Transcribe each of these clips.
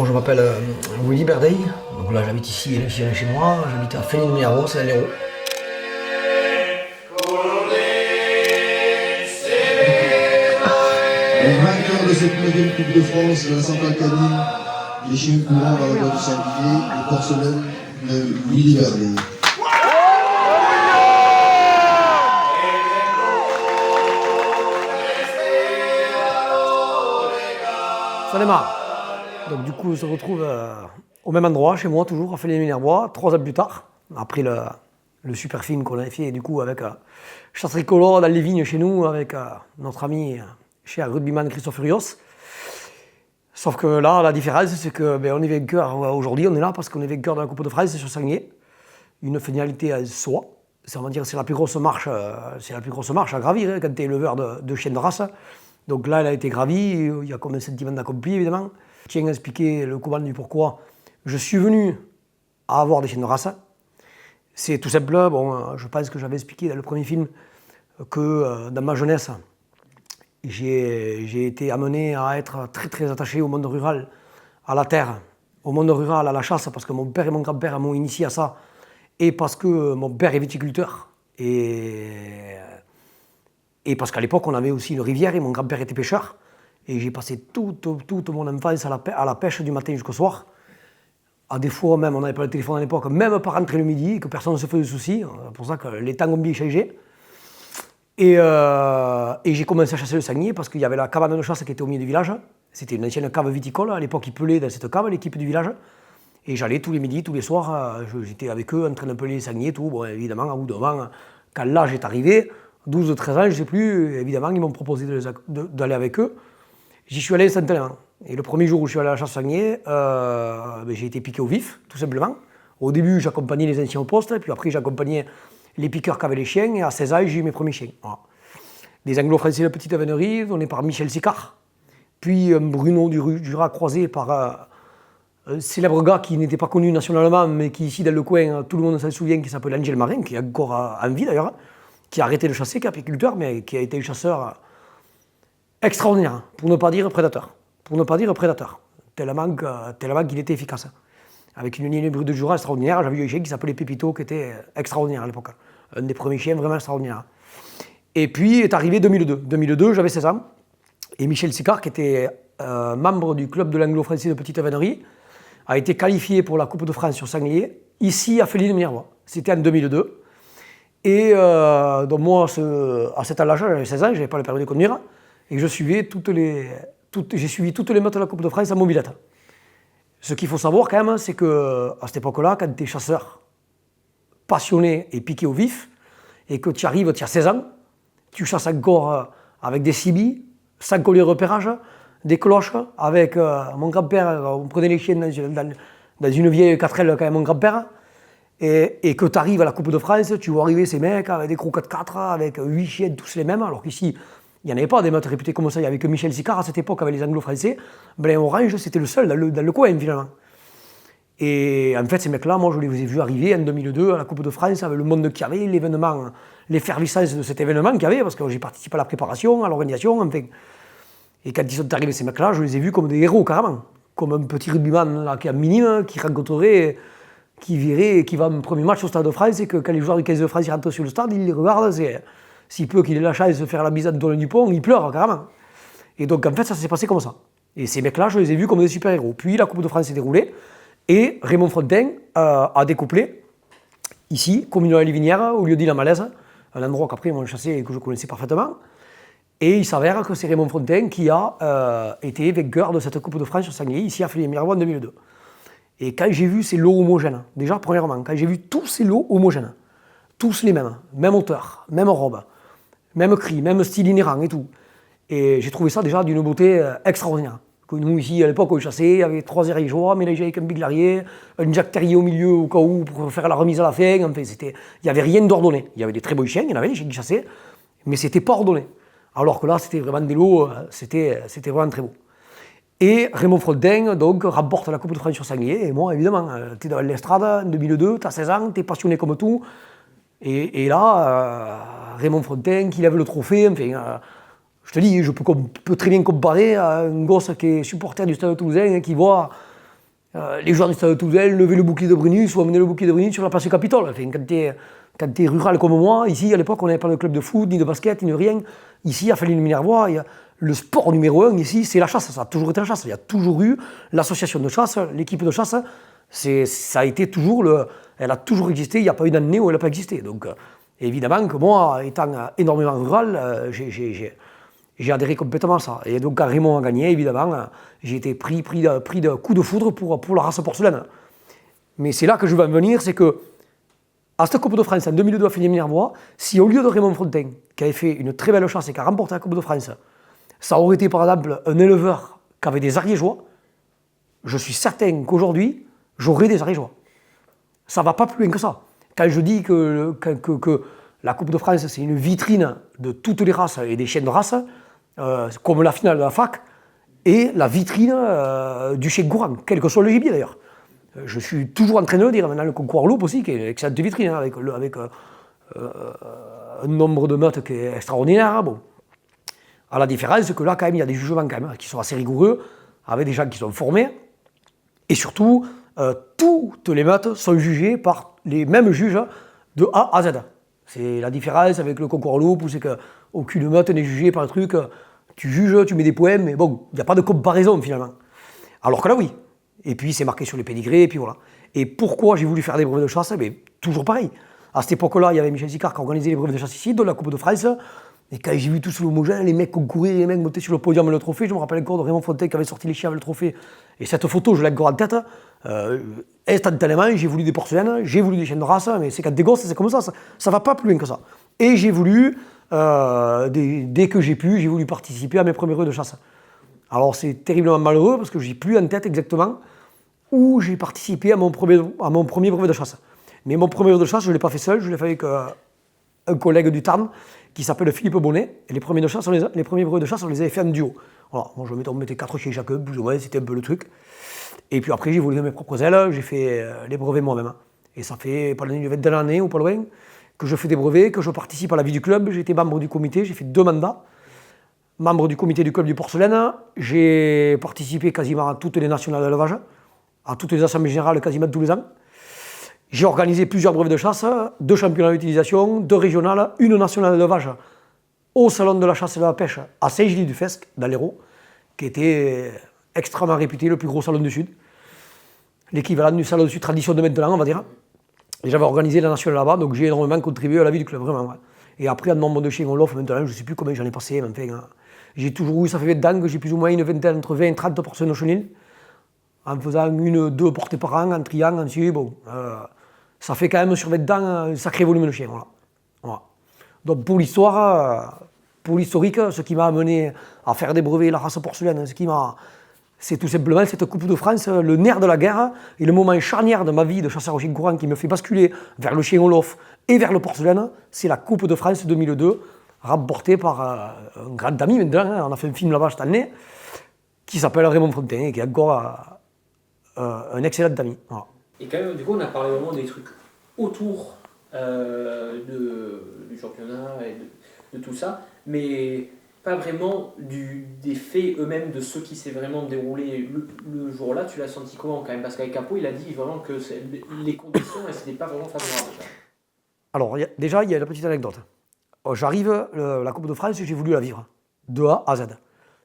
je m'appelle Willy Berdeil. Donc là, j'habite ici, chez moi. J'habite à Féline-Miaro, c'est à l'Hérault. Le vainqueur de cette 9e Coupe de France de la centrale canine, les chiens courants dans la voie du Saint-Didier, le porcelaine de Willy Berdeil. Ça démarre. Donc du coup, on se retrouve au même endroit, chez moi toujours, à Féline-Minervois, 3 ans plus tard, après le super film qu'on avait fait du coup avec Chasse Tricolore dans les vignes chez nous, avec notre ami cher rugbyman Christophe Furios. Sauf que là, la différence, c'est que on est vainqueur aujourd'hui, on est là parce qu'on est vainqueur de la Coupe de France sur Sanglier. Une finalité à soi. On va dire c'est la plus grosse marche à gravir hein, quand tu es éleveur de chiens de race. Donc là, elle a été gravie, il y a comme un sentiment d'accompli évidemment. Je tiens à expliquer le comment du pourquoi je suis venu à avoir des chiens de race. C'est tout simple, bon, je pense que j'avais expliqué dans le premier film que dans ma jeunesse, j'ai été amené à être très très attaché au monde rural, à la terre, au monde rural, à la chasse, parce que mon père et mon grand-père m'ont initié à ça, et parce que mon père est viticulteur, et parce qu'à l'époque on avait aussi une rivière et mon grand-père était pêcheur, et j'ai passé toute mon enfance à la pêche du matin jusqu'au soir. À des fois même, on n'avait pas le téléphone à l'époque, même pas rentrer le midi, que personne ne se faisait de soucis, c'est pour ça que les temps ont bien changé. Et j'ai commencé à chasser le sanglier parce qu'il y avait la cabane de chasse qui était au milieu du village. C'était une ancienne cave viticole, à l'époque ils pelaient dans cette cave, l'équipe du village. Et j'allais tous les midis, tous les soirs, j'étais avec eux en train de peler les sangliers, tout. Bon, évidemment, à bout d'un moment, quand l'âge est arrivé, 12 ou 13 ans, je ne sais plus, évidemment, ils m'ont proposé d'aller avec eux. J'y suis allé instantanément. Et le premier jour où je suis allé à la chasse au sanglier, j'ai été piqué au vif, tout simplement. Au début, j'accompagnais les anciens au poste, puis après, j'accompagnais les piqueurs qui avaient les chiens, et à 16 ans, j'ai eu mes premiers chiens. Voilà. Des anglo-français de petite avénerie, donnés par Michel Sicard, puis Bruno du Jura, croisé par un célèbre gars qui n'était pas connu nationalement, mais qui ici dans le coin, tout le monde s'en souvient, qui s'appelle Angel Marin, qui est encore en vie d'ailleurs, qui a arrêté de chasser, qui est apiculteur, mais qui a été un chasseur extraordinaire, pour ne pas dire prédateur. Tellement qu'il était efficace. Avec une ligne brute de Jura extraordinaire, j'avais eu un chien qui s'appelait Pépito, qui était extraordinaire à l'époque. Un des premiers chiens vraiment extraordinaires. Et puis est arrivé 2002. 2002, j'avais 16 ans. Et Michel Sicard, qui était membre du club de l'anglo-français de petite avénerie, a été qualifié pour la Coupe de France sur sanglier, ici à Féline-Minervois. C'était en 2002. Et donc moi, à cet âge-là, j'avais 16 ans, je n'avais pas le permis de conduire. Et j'ai suivi toutes les meutes de la Coupe de France en mobilette. Ce qu'il faut savoir quand même, c'est qu'à cette époque-là, quand tu es chasseur passionné et piqué au vif, et que tu arrives, tu as 16 ans, tu chasses encore avec des cibis, sans collier de repérage, des cloches, avec mon grand-père, on prenait les chiens dans une vieille 4L quand même, mon grand-père, et que tu arrives à la Coupe de France, tu vois arriver ces mecs avec des crocs 4x4, avec 8 chiens, tous les mêmes, alors qu'ici, il n'y en avait pas des meutes réputées comme ça, il n'y avait que Michel Sicard à cette époque avec les anglo-français. Orange, c'était le seul dans le coin finalement. Et en fait, ces mecs-là, moi je les ai vus arriver en 2002 à la Coupe de France avec le monde qu'il y avait, l'événement, l'effervescence de cet événement qu'il y avait, parce que j'ai participé à la préparation, à l'organisation, enfin. Et quand ils sont arrivés, ces mecs-là, je les ai vus comme des héros carrément. Comme un petit rugbyman là, qui est minime, qui rencontrerait, qui virait, qui va un premier match au Stade de France, et que quand les joueurs du 15 de France rentrent sur le stade, ils les regardent, s'il peut qu'il ait la chance de se faire la bise à Antoine Dupont, il pleure carrément. Et donc en fait, ça s'est passé comme ça. Et ces mecs-là, je les ai vus comme des super-héros. Puis la Coupe de France s'est déroulée, et Raymond Fontaine a découplé, ici, commune de la Livinière, au lieu d'Île à Malaise, un endroit qu'après ils m'ont chassé et que je connaissais parfaitement. Et il s'avère que c'est Raymond Fontaine qui a été vainqueur de cette Coupe de France sur sanglier, ici à Féline-Minervois en 2002. Et quand j'ai vu ces lots homogènes, déjà premièrement, quand j'ai vu tous ces lots homogènes, tous les mêmes, même hauteur, même robe, même cri, même style inhérent et tout. Et j'ai trouvé ça déjà d'une beauté extraordinaire. Nous ici à l'époque on chassait, il y avait 3 éraillois mélangés avec un biglarier, un Jack Terrier au milieu au cas où pour faire la remise à la fin. Enfin, il n'y avait rien d'ordonné. Il y avait des très beaux chiens, il y en avait des chiens qui chassaient, mais c'était pas ordonné. Alors que là c'était vraiment des lots, c'était vraiment très beau. Et Raymond Fontaine donc remporte la Coupe de France sur sanglier. Et moi évidemment, tu es dans l'estrade en 2002, tu as 16 ans, tu es passionné comme tout. Et là, Raymond Fontaine qui lève le trophée, enfin, je te dis, je peux très bien comparer à un gosse qui est supporter du Stade Toulousain, qui voit Les joueurs du Stade Toulousain levaient le bouclier de Brunus ou amenaient le bouclier de Brunus sur la place Capitole. Enfin, quand tu es rural comme moi, ici à l'époque on n'avait pas de club de foot, ni de basket, ni de rien. Ici à Fallin-Minervois, le sport numéro 1 ici, c'est la chasse. Ça a toujours été la chasse. Il y a toujours eu l'association de chasse, l'équipe de chasse. Ça a été toujours elle a toujours existé. Il n'y a pas eu d'année où elle n'a pas existé. Donc évidemment que moi, étant énormément rural, j'ai adhéré complètement à ça. Et donc quand Raymond a gagné, évidemment, j'ai été pris de coups de foudre pour la race porcelaine. Mais c'est là que je veux en venir, c'est que à cette Coupe de France en 2002 à Fallin-Minervois, si au lieu de Raymond Frontin, qui avait fait une très belle chasse et qui a remporté la Coupe de France, ça aurait été par exemple un éleveur qui avait des ariégeois, je suis certain qu'aujourd'hui, j'aurais des ariégeois. Ça ne va pas plus loin que ça. Quand je dis que la Coupe de France, c'est une vitrine de toutes les races et des chaînes de races, comme la finale de la FAC, et la vitrine du Cheikh Gourang, quel que soit le gibier d'ailleurs. Je suis toujours en train de le dire, maintenant le concours loup aussi, qui est une excellente vitrine, avec un nombre de meutes qui est extraordinaire. Bon. À la différence, c'est que là, quand même, il y a des jugements quand même, qui sont assez rigoureux, avec des gens qui sont formés, et surtout, toutes les meutes sont jugées par les mêmes juges de A à Z. C'est la différence avec le concours loup, où c'est qu'aucune meute n'est jugée par le truc, tu juges, tu mets des points, mais bon, il n'y a pas de comparaison finalement. Alors que là, oui. Et puis, c'est marqué sur les pédigrés, et puis voilà. Et pourquoi j'ai voulu faire des brevets de chasse? Toujours pareil. À cette époque-là, il y avait Michel Sicard qui organisait les brevets de chasse ici, de la Coupe de France. Et quand j'ai vu tout l'homogène, les mecs concourir, les mecs monter sur le podium et le trophée, je me rappelle encore de Raymond Fontaine qui avait sorti les chiens avec le trophée. Et cette photo, je l'ai encore en tête. Instantanément, j'ai voulu des porcelaines, j'ai voulu des chiens de race, mais c'est quand des gosses, c'est comme ça ne va pas plus loin que ça. Et j'ai voulu, dès que j'ai pu, j'ai voulu participer à mes premiers brevets de chasse. Alors c'est terriblement malheureux parce que j'ai plus en tête exactement où j'ai participé à mon premier brevet de chasse. Mais mon premier brevet de chasse, je ne l'ai pas fait seul, je l'ai fait avec un collègue du Tarn qui s'appelle Philippe Bonnet. Et les premiers brevets de chasse, on les avait fait en duo. Voilà, moi, on mettait 4 chez chacun, plus ou moins, c'était un peu le truc. Et puis après, j'ai volé mes propres ailes, j'ai fait les brevets moi-même. Et ça fait pas une vingtaine d'années ou pas loin que je fais des brevets, que je participe à la vie du club. J'ai été membre du comité, j'ai fait 2 mandats. Membre du comité du club du porcelaine, j'ai participé quasiment à toutes les nationales d'élevage, à toutes les assemblées générales quasiment tous les ans. J'ai organisé plusieurs brevets de chasse, 2 championnats d'utilisation, 2 régionales, 1 nationale d'élevage au salon de la chasse et de la pêche à Saint-Gilles-du-Fesque, dans l'Hérault, qui était extrêmement réputé, le plus gros salon du Sud. L'équivalent du salon du Sud tradition de maintenant, on va dire. Et j'avais organisé la nationale là-bas, donc j'ai énormément contribué à la vie du club, vraiment. Ouais. Et après, en nombre de chiens on l'offre maintenant, je ne sais plus combien j'en ai passé, mais enfin, j'ai toujours eu, ça fait 20 ans que j'ai plus ou moins une vingtaine, entre 20 et 30 porcelaines au chenil, en faisant 1-2 portées par an, en triant, ainsi, bon. Ça fait quand même sur 20 ans un sacré volume de chiens, voilà. Donc pour l'histoire, pour l'historique, ce qui m'a amené à faire des brevets, la race porcelaine, c'est tout simplement cette Coupe de France, le nerf de la guerre et le moment charnière de ma vie de chasseur au chien courant qui me fait basculer vers le chien Olof et vers le porcelaine, c'est la Coupe de France 2002, remportée par un grand ami maintenant, on a fait un film là-bas cette année, qui s'appelle Raymond Fontaine et qui est encore un excellent ami. Voilà. Et quand même, du coup, on a parlé vraiment des trucs autour du championnat et de tout ça, mais pas vraiment des faits eux-mêmes, de ce qui s'est vraiment déroulé le jour-là. Tu l'as senti comment quand même? Parce qu'avec Capo, il a dit vraiment que les conditions, elles n'étaient pas vraiment favorables. Alors, déjà, il y a la petite anecdote. J'arrive, la Coupe de France, j'ai voulu la vivre, de A à Z,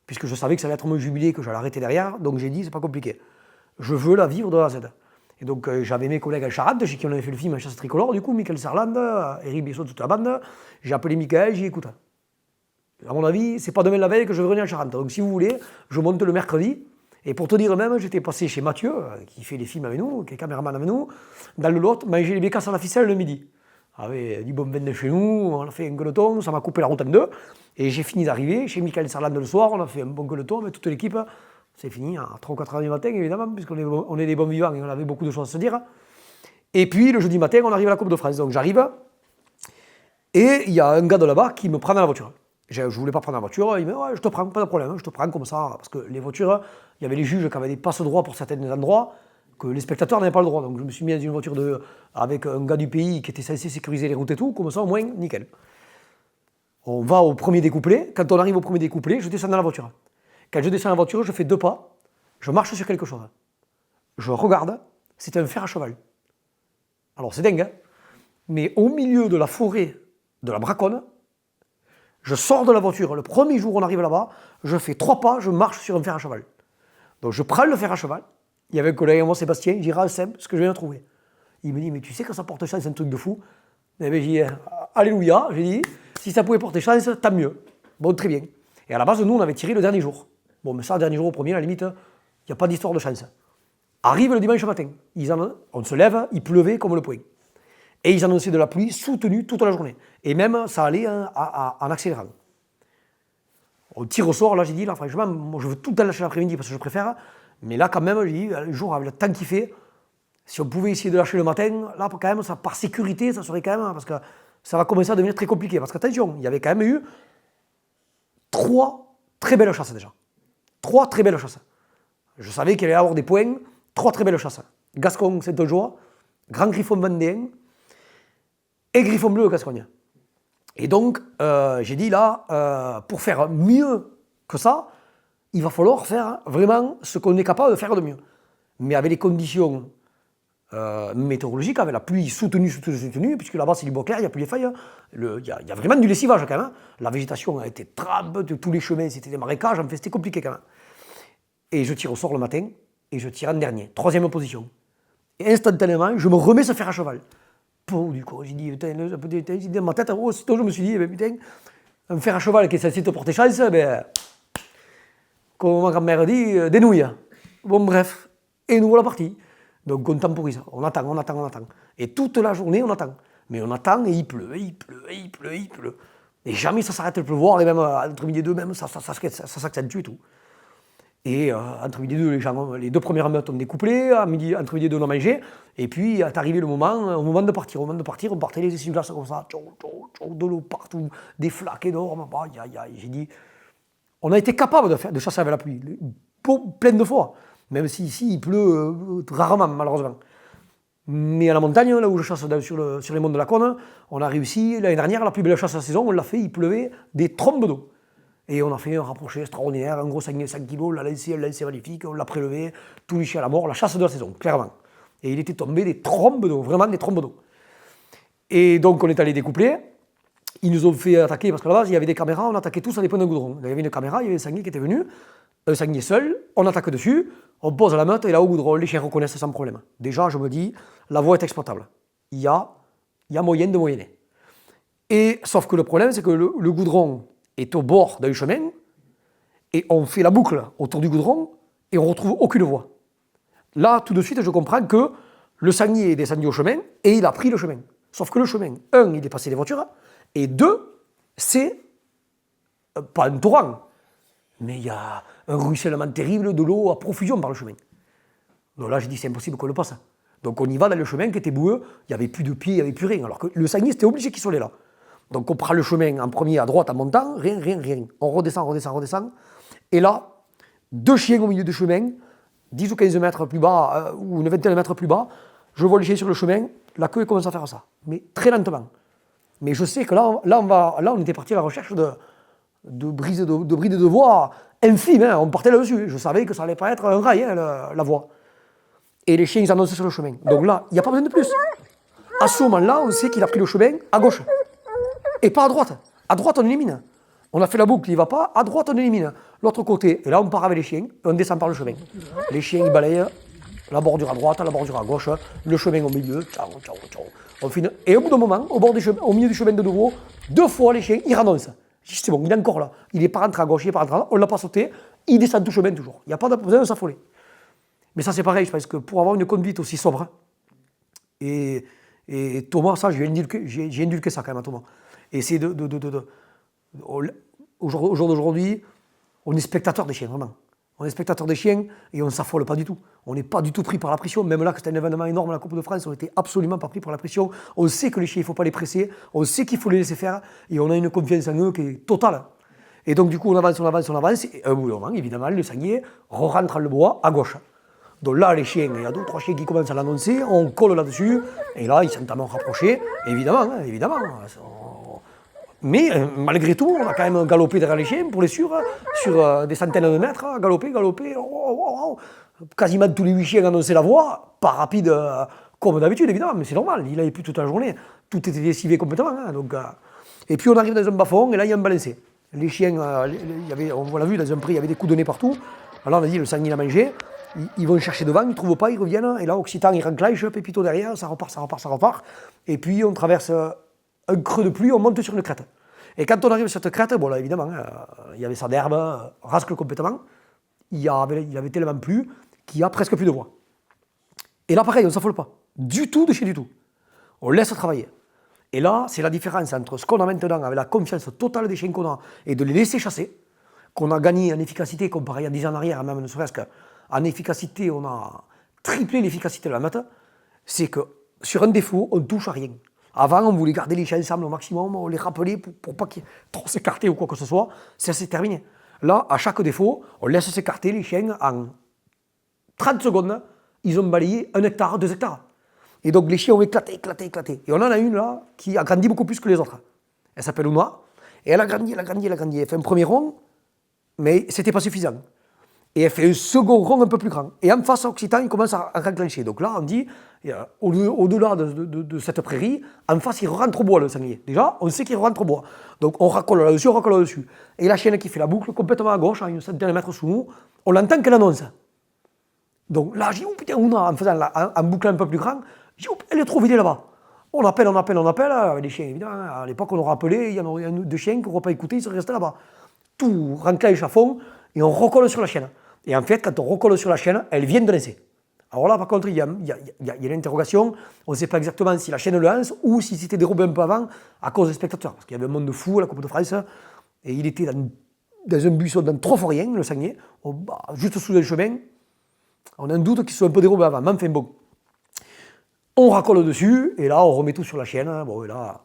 puisque je savais que ça allait être mon jubilé, que j'allais arrêter derrière, donc j'ai dit, c'est pas compliqué. Je veux la vivre de A à Z. Et donc j'avais mes collègues à Charente, chez qui on avait fait le film à Chasse Tricolore, du coup, Michael Serland, Eric Bessot, toute la bande. J'ai appelé Michael, j'ai dit, écoute, à mon avis, c'est pas demain la veille que je vais venir à Charente. Donc si vous voulez, je monte le mercredi. Et pour te dire même, j'étais passé chez Mathieu, qui fait les films avec nous, qui est caméraman avec nous, dans le Lot, manger les bécasses à la ficelle le midi. Avec du bon vin de chez nous, on a fait un gueuleton, ça m'a coupé la route en 2. Et j'ai fini d'arriver chez Michael Serland le soir, on a fait un bon gueuleton avec toute l'équipe. C'est fini à 3 ou 4 heures du matin, évidemment, puisqu'on est des bons vivants et on avait beaucoup de choses à se dire. Et puis, le jeudi matin, on arrive à la Coupe de France. Donc, j'arrive, et il y a un gars de là-bas qui me prend dans la voiture. Je ne voulais pas prendre la voiture, il me dit ouais, je te prends, pas de problème, je te prends comme ça. Parce que les voitures, il y avait les juges qui avaient des passe-droits pour certains endroits, que les spectateurs n'avaient pas le droit. Donc, je me suis mis dans une voiture avec un gars du pays qui était censé sécuriser les routes et tout, comme ça, au moins, nickel. On va au premier découplé. Quand on arrive au premier découplé, je descends dans la voiture. Quand je descends dans la voiture, je fais 2 pas, je marche sur quelque chose. je regarde, c'est un fer à cheval. Alors c'est dingue, hein, mais au milieu de la forêt de la Braconne, je sors de la voiture, le premier jour où on arrive là-bas, je fais 3 pas, je marche sur un fer à cheval. Donc je prends le fer à cheval, il y avait un collègue à moi, Sébastien, j'ai dit, Seb, ce que je viens de trouver. Il me dit, mais tu sais que ça porte chance, c'est un truc de fou. Et bien, j'ai dit, alléluia, j'ai dit, si ça pouvait porter chance, tant mieux. Bon, très bien. Et à la base, nous, on avait tiré le dernier jour. Bon, mais ça, le dernier jour au premier, à la limite, il n'y a pas d'histoire de chance. Arrive le dimanche matin, on se lève, il pleuvait comme le poing. Et ils annonçaient de la pluie soutenue toute la journée. Et même, ça allait en accélérant. On tire au sort, là, j'ai dit, là, franchement, moi, je veux tout le temps lâcher l'après-midi parce que je préfère. Mais là, quand même, j'ai dit, le jour, avec le temps qu'il fait, si on pouvait essayer de lâcher le matin, là, quand même, ça, par sécurité, ça serait quand même, parce que ça va commencer à devenir très compliqué. Parce qu'attention, il y avait quand même eu 3 très belles chasses déjà. 3 très belles chasses. Je savais qu'il allait y avoir des points, 3 très belles chasses. Gascon, Saint-Ongeois, Grand Griffon vendéen et Griffon bleu Gascogne. Et donc, j'ai dit là, pour faire mieux que ça, il va falloir faire vraiment ce qu'on est capable de faire de mieux. Mais avec les conditions météorologiques, avec la pluie soutenue, puisque là-bas c'est du bois clair, il n'y a plus les feuilles, il y a vraiment du lessivage quand même. La végétation a été trempe, de tous les chemins, c'était des marécages, en fait c'était compliqué quand même. Et je tire au sort le matin, et je tire en dernier, 3e position. Et instantanément, je me remets ce fer à cheval. Du coup, j'ai dit, putain, dans ma tête, aussitôt je me suis dit, putain, un fer à cheval qui est censé te porter chance, comme ma grand-mère dit, des nouilles. Bon, bref, et nous voilà partis. Donc on temporise, on attend. Et toute la journée, on attend. Mais on attend et il pleut. Et jamais ça s'arrête de pleuvoir, et même entre midi et 2, même, ça s'accentue et tout. Et entre midi et 2, les 2 premières meutes ont découplé, entre midi et 2, on a mangé, et puis est arrivé au moment de partir. Au moment de partir, on partait les essuie-glaces comme ça, de l'eau partout, des flaques énormes. J'ai dit, on a été capable de chasser avec la pluie, plein de fois, même si ici il pleut rarement, malheureusement. Mais à la montagne, là où je chasse sur les monts de la Cône, on a réussi, l'année dernière, la plus belle chasse de la saison, on l'a fait, il pleuvait des trombes d'eau. Et on a fait un rapproché extraordinaire, un gros sanglier de 5 kg, on l'a lancé magnifique, on l'a prélevé, tout liché à la mort, la chasse de la saison, clairement. Et il était tombé des trombes d'eau, vraiment des trombes d'eau. Et donc on est allé découpler, ils nous ont fait attaquer, parce qu'à la base il y avait des caméras, on attaquait tous à des points de goudron. Il y avait une caméra, il y avait un sanglier qui était venu, un sanglier seul, on attaque dessus, on pose la meute et là au goudron, les chiens reconnaissent sans problème. Déjà je me dis, la voie est exploitable, il y a moyen de moyenner. Et sauf que le problème c'est que le goudron est au bord d'un chemin, et on fait la boucle autour du goudron, et on ne retrouve aucune voie. Là, tout de suite, je comprends que le sanglier est descendu au chemin, et il a pris le chemin. Sauf que le chemin, 1, il est passé les voitures, et 2, c'est pas un torrent, mais il y a un ruissellement terrible de l'eau à profusion par le chemin. Donc là, j'ai dit, c'est impossible qu'on le passe. Donc on y va dans le chemin qui était boueux, il n'y avait plus de pieds, il n'y avait plus rien, alors que le sanglier, c'était obligé qu'il soit là. Donc on prend le chemin en premier à droite en montant, rien. On redescend. Et là, 2 chiens au milieu du chemin, 10 ou 15 mètres plus bas, ou une vingtaine de mètres plus bas, je vois les chiens sur le chemin, la queue commence à faire ça, mais très lentement. Mais je sais que là on était parti à la recherche de brides de voie infimes, hein, on partait là-dessus. Je savais que ça allait pas être un rail, hein, la voie. Et les chiens, ils annonçaient sur le chemin. Donc là, il n'y a pas besoin de plus. À ce moment-là, on sait qu'il a pris le chemin à gauche. Et pas à droite. À droite, on élimine. On a fait la boucle, il ne va pas. À droite, on élimine. L'autre côté, et là, on part avec les chiens, et on descend par le chemin. Les chiens, ils balayent la bordure à droite, la bordure à gauche, le chemin au milieu. Ciao. On finit. Et au bout d'un moment, au milieu du chemin de nouveau, 2 fois, les chiens, ils renoncent. Je dis, c'est bon, il est encore là. Il n'est pas rentré à gauche, il n'est pas rentré à droite. On ne l'a pas sauté. Il descend tout chemin toujours. Il n'y a pas besoin de s'affoler. Mais ça, c'est pareil, je pense que pour avoir une conduite aussi sobre, et Thomas, ça, j'ai indulqué ça quand même à Thomas. Et c'est au jour d'aujourd'hui, on est spectateur des chiens, vraiment. On est spectateur des chiens et on ne s'affole pas du tout. On n'est pas du tout pris par la pression. Même là, que c'était un événement énorme, la Coupe de France, on n'était absolument pas pris par la pression. On sait que les chiens, il ne faut pas les presser. On sait qu'il faut les laisser faire. Et on a une confiance en eux qui est totale. Et donc, du coup, on avance. Et à un bout d'un moment, évidemment, le sanglier rentre le bois à gauche. Donc là, les chiens, il y a 2 ou 3 chiens qui commencent à l'annoncer, on colle là-dessus, et là, ils s'entament rapprocher, évidemment. Mais malgré tout, on a quand même galopé derrière les chiens pour les suivre, sur des centaines de mètres, galoper. quasiment tous les 8 chiens annonçaient la voie, pas rapide comme d'habitude évidemment, mais c'est normal, il avait plus toute la journée, tout était lessivé complètement. Hein, donc, et puis on arrive dans un bas-fond et là il y a un balancé. Les chiens, on l'a vu dans un prix, il y avait des coups de nez partout. Alors on a dit le sanglier a mangé, ils vont chercher devant, ils ne trouvent pas, ils reviennent, et là Occitan il renclenche, Pépito derrière, ça repart. Et puis on traverse un creux de pluie, on monte sur une crête. Et quand on arrive sur cette crête, bon là évidemment, il y avait ça d'herbe, rascle complètement, il avait tellement plu qu'il y a presque plus de voie. Et là pareil, on ne s'affole pas, du tout de chez du tout. On laisse travailler. Et là, c'est la différence entre ce qu'on a maintenant avec la confiance totale des chiens qu'on a et de les laisser chasser, qu'on a gagné en efficacité comparé à 10 ans en arrière, même ne serait-ce qu'en efficacité, on a triplé l'efficacité de la meute, c'est que sur un défaut, on ne touche à rien. Avant, on voulait garder les chiens ensemble au maximum, on les rappelait pour pas qu'ils trop s'écarter ou quoi que ce soit, ça c'est terminé. Là, à chaque défaut, on laisse s'écarter les chiens en 30 secondes, ils ont balayé 1 hectare, 2 hectares. Et donc les chiens ont éclaté. Et on en a une là qui a grandi beaucoup plus que les autres. Elle s'appelle Ouna. Et elle a grandi. Elle fait un premier rond, mais c'était pas suffisant. Et elle fait un second rond un peu plus grand. Et en face, Occitan, il commence à renclencher. Donc là, on dit, au-delà de cette prairie, en face, il rentre au bois le sanglier. Déjà, on sait qu'il rentre au bois. Donc on racole là-dessus. Et la chienne qui fait la boucle complètement à gauche, à une centaine de mètres sous nous, on l'entend qu'elle annonce. Donc là, j'ai dit, oh putain, Ouna, en faisant un boucle un peu plus grand, j'ai dit, oh, elle est trop vidée là-bas. On appelle, les chiens, évidemment. À l'époque, on aurait appelé, il y en a deux chiens qui n'auraient pas écouté, ils seraient restés là-bas. Tout renclenche à fond, et on recolle sur la chaîne. Et en fait, quand on recolle sur la chaîne, elle vient de lancer. Alors là, par contre, il y a une interrogation. On ne sait pas exactement si la chaîne le lance ou si c'était dérobé un peu avant à cause des spectateurs. Parce qu'il y avait un monde de fou à la Coupe de France. Et il était dans un buisson, dans trop rien, le sanglier, juste sous le chemin. On a un doute qu'il soit un peu dérobé avant. Mais enfin, bon. On racole dessus, et là, on remet tout sur la chaîne. Bon, et là,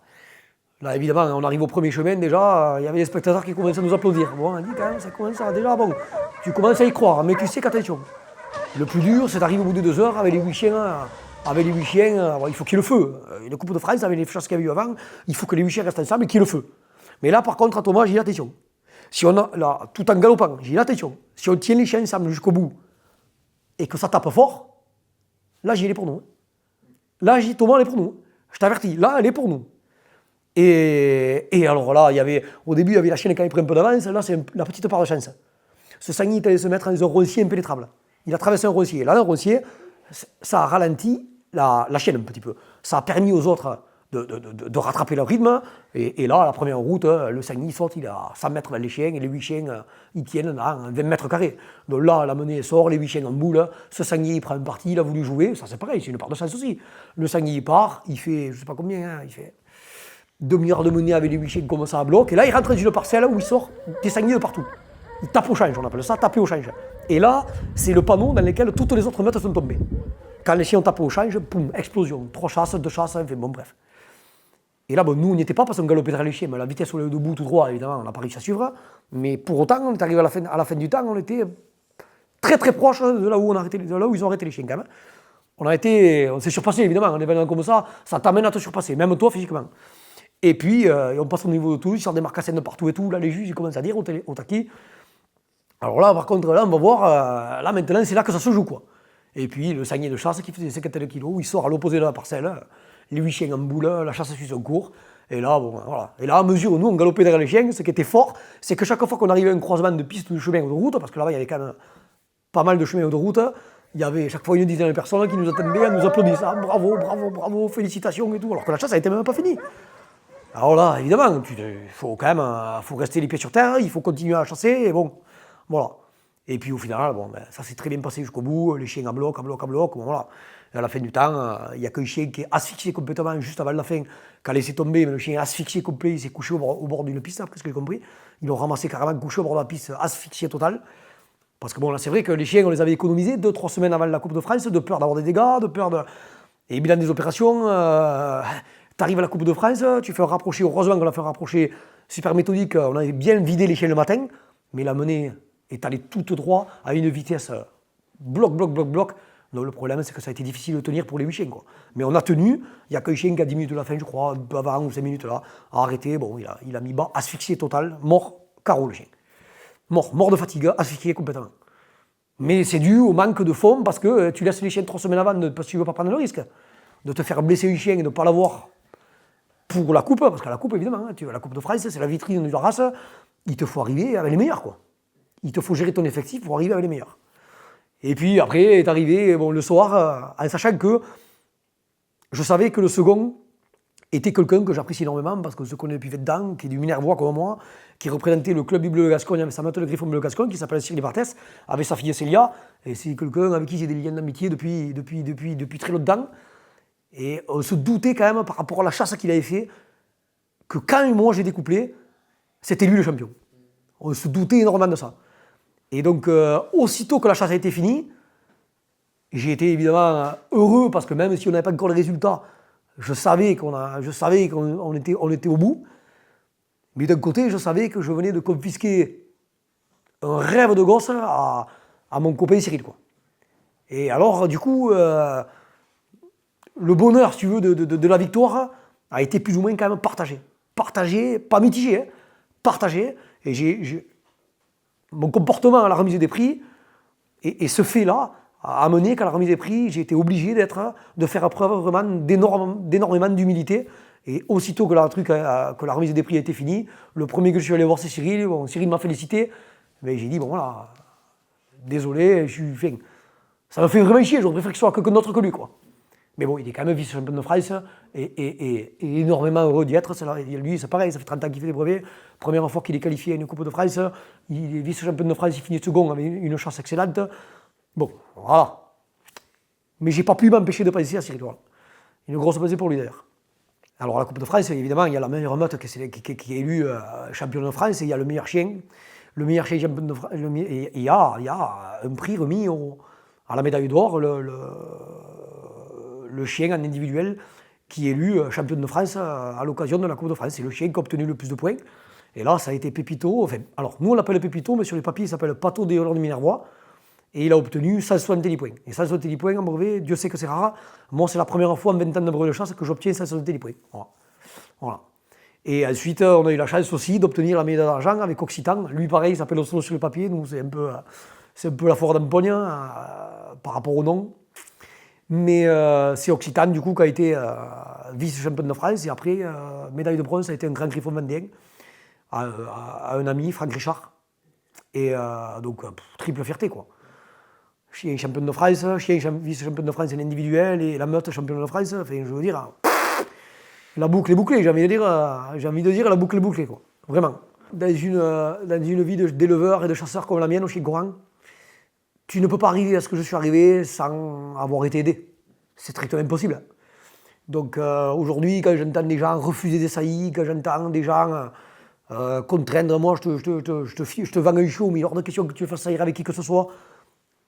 évidemment, on arrive au premier chemin, déjà, il y avait des spectateurs qui commençaient à nous applaudir. Bon, on dit quand même, ça commence à... Déjà, bon, tu commences à y croire, mais tu sais qu'attention. Le plus dur, c'est d'arriver au bout de 2 heures avec les 8 chiens. Il faut qu'il y ait le feu. Une Coupe de France, avec les chasses qu'il y avait eu avant, il faut que les 8 chiens restent ensemble et qu'il y ait le feu. Mais là, par contre, à Thomas, j'ai dit attention. Si on a, là, tout en galopant, j'ai dit attention. Si on tient les chiens ensemble jusqu'au bout et que ça tape fort, là, j'y ai pour nous. Là, j'ai dit Thomas, elle est pour nous. Je t'avertis, là, elle est pour nous. Et alors là, au début, il y avait la chienne qui avait pris un peu d'avance. Là, c'est la petite part de chance. Ce sanglier est allé se mettre dans un roncier impénétrable. Il a traversé un roncier. Là, un roncier, ça a ralenti la chienne un petit peu. Ça a permis aux autres de rattraper leur rythme. Et là, la première route, le sanglier saute, il est à 100 mètres dans les chiens. Et les 8 chiens, ils tiennent à 20 mètres carrés. Donc là, la menée sort, les 8 chiens en boule. Ce sanglier, il prend une partie, il a voulu jouer. Ça, c'est pareil, c'est une part de chance aussi. Le sanglier, il part, il fait, je ne sais pas combien, il fait demi-heure de menée avec les 8 chiens qui commencent à bloquer. Et là, il rentre dans une parcelle où il sort des sangliers de partout. Il tape au change, on appelle ça taper au change. Et là, c'est le panneau dans lequel toutes les autres meutes sont tombées. Quand les chiens ont tapé au change, poum, explosion. 3 chasses, 2 chasses, enfin bon, bref. Et là, bon, nous, on n'y était pas parce qu'on galopait derrière les chiens, mais la vitesse au lieu debout tout droit, évidemment, on n'a pas réussi à suivre. Mais pour autant, on est arrivé à la fin du temps, on était très très proche de là où ils ont arrêté les chiens quand même. On s'est surpassé, évidemment, en événement comme ça t'amène à te surpasser, même toi physiquement. Et puis, on passe au niveau de tout, il sort des marcassins de partout et tout, là les juges ils commencent à dire au taquis. Alors là, par contre, là on va voir, là maintenant c'est là que ça se joue quoi. Et puis le sanglier de chasse qui faisait 52 kilos, il sort à l'opposé de la parcelle, les 8 chiens en boule, la chasse suit son cours. Et là, bon, voilà. Et là, à mesure où nous on galopait derrière les chiens, ce qui était fort, c'est que chaque fois qu'on arrivait à un croisement de pistes ou de chemin ou de route, parce que là-bas il y avait quand même pas mal de chemins ou de route, il y avait chaque fois une dizaine de personnes qui nous attendaient, à nous applaudir, ah, bravo, félicitations et tout, alors que la chasse n'était même pas finie. Alors là, évidemment, il faut quand même faut rester les pieds sur terre, il faut continuer à chasser, et bon, voilà. Et puis au final, bon, ça s'est très bien passé jusqu'au bout, les chiens à bloc, bon, voilà. Et à la fin du temps, il n'y a qu'un chien qui est asphyxié complètement juste avant la fin, qui a laissé tomber, mais le chien est asphyxié complet, il s'est couché au bord d'une piste, après ce que j'ai compris. Ils l'ont ramassé carrément couché au bord de la piste, asphyxié total. Parce que bon, là, c'est vrai que les chiens, on les avait économisés 2-3 semaines avant la Coupe de France, de peur d'avoir des dégâts, de peur de... Et bilan des opérations, t'arrives à la Coupe de France, tu fais un rapproché, heureusement qu'on a fait un rapproché super méthodique, on avait bien vidé les chiens le matin, mais la menée est allée tout droit à une vitesse bloc. Donc le problème, c'est que ça a été difficile de tenir pour les 8 chiens, quoi. Mais on a tenu, il n'y a qu'un chien qui a 10 minutes de la fin, je crois, un peu avant ou 5 minutes là, a arrêté, bon, il a mis bas, asphyxié total, mort, carreau le chien. Mort de fatigue, asphyxié complètement. Mais c'est dû au manque de fond parce que tu laisses les chiens 3 semaines avant parce que tu ne veux pas prendre le risque de te faire blesser un chien et de ne pas l'avoir pour la coupe, parce que la coupe, évidemment, tu vois, la Coupe de France, c'est la vitrine de la race, il te faut arriver avec les meilleurs, quoi. Il te faut gérer ton effectif pour arriver avec les meilleurs. Et puis après, est arrivé le soir, en sachant que je savais que le second était quelqu'un que j'apprécie énormément, parce qu'on se connaît depuis 20 ans, qui est du Minervois comme moi, qui représentait le club du Bleu de Gascogne avec sa meute de Griffon Bleu de Gascogne, qui s'appelle Cyril Barthès, avec sa fille Célia, et c'est quelqu'un avec qui j'ai des liens d'amitié depuis très longtemps. Et on se doutait quand même, par rapport à la chasse qu'il avait fait, que quand moi j'ai découplé, c'était lui le champion. On se doutait énormément de ça. Et donc, aussitôt que la chasse a été finie, j'ai été évidemment heureux, parce que même si on n'avait pas encore le résultat, je savais qu'on était au bout. Mais d'un côté, je savais que je venais de confisquer un rêve de gosse à mon copain Cyril, quoi. Et alors, du coup, le bonheur, si tu veux, de la victoire a été plus ou moins quand même partagé. Partagé, pas mitigé, hein, partagé. Et mon comportement à la remise des prix et ce fait-là a amené qu'à la remise des prix, j'ai été obligé de faire preuve vraiment d'énormément d'humilité. Et aussitôt que la remise des prix a été finie, le premier que je suis allé voir, c'est Cyril. Bon, Cyril m'a félicité. Mais j'ai dit, bon voilà, désolé, ça me fait vraiment chier, j'aurais préféré que ce soit quelqu'un d'autre que lui, quoi. Mais bon, il est quand même vice-champion de France et énormément heureux d'y être. Lui, c'est pareil, ça fait 30 ans qu'il fait des brevets. Première fois qu'il est qualifié à une Coupe de France, il est vice-champion de France, il finit second avec une chasse excellente. Bon, voilà. Mais j'ai pas pu m'empêcher de penser à Cyril. Voilà. Une grosse pensée pour lui d'ailleurs. Alors, la Coupe de France, évidemment, il y a la meilleure meute qui est élue champion de France et il y a le meilleur chien. Le meilleur chien champion de France. Et il y a un prix remis à la médaille d'or, le chien en individuel qui est élu champion de France à l'occasion de la Coupe de France. C'est le chien qui a obtenu le plus de points. Et là, ça a été Pépito. Enfin, alors, nous, on l'appelle Pépito, mais sur les papiers, il s'appelle Pato de Hollande Minervois. Et il a obtenu 170 points. Et 170 points en brevet, Dieu sait que c'est rare. Moi, c'est la première fois en 20 ans de brevet de chasse que j'obtiens 170 points. Voilà. Et ensuite, on a eu la chance aussi d'obtenir la médaille d'argent avec Occitan. Lui, pareil, il s'appelle Oslo sur les papiers. Nous, c'est un peu la foire d'Empogne par rapport au nom. Mais c'est Occitan, du coup, qui a été vice-champion de France. Et après, médaille de bronze, ça a été un grand griffon vendéen à un ami, Franck Richard. Et donc, triple fierté, quoi. Chien champion de France, chien vice-champion de France en individuel et la meute champion de France. Enfin, je veux dire, la boucle est bouclée, j'ai envie de dire la boucle est bouclée, quoi. Vraiment. Dans une vie d'éleveur et de chasseur comme la mienne, au chien courant, tu ne peux pas arriver à ce que je suis arrivé sans avoir été aidé. C'est strictement impossible. Donc aujourd'hui, quand j'entends des gens refuser des saillies, quand j'entends des gens contraindre, moi je te vends un chiot, mais il est hors de question que tu fasses saillir avec qui que ce soit,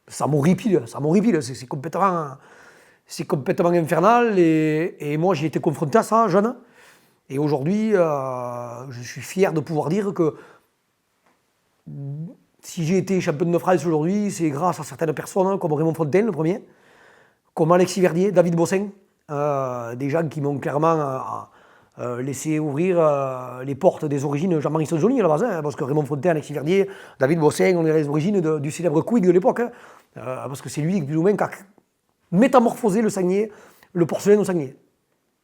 ça m'horripile, c'est complètement infernal. Et moi j'ai été confronté à ça, jeune. Et aujourd'hui, je suis fier de pouvoir dire que si j'ai été champion de France aujourd'hui, c'est grâce à certaines personnes comme Raymond Fontaine, le premier, comme Alexis Verdier, David Bossin, des gens qui m'ont clairement laissé ouvrir les portes des origines Jean-Marie Sonzoni à la base, parce que Raymond Fontaine, Alexis Verdier, David Bossin, on est les origines du célèbre Quid de l'époque, parce que c'est lui, plus ou moins, qui a métamorphosé le sanglier, le porcelaine au sanglier.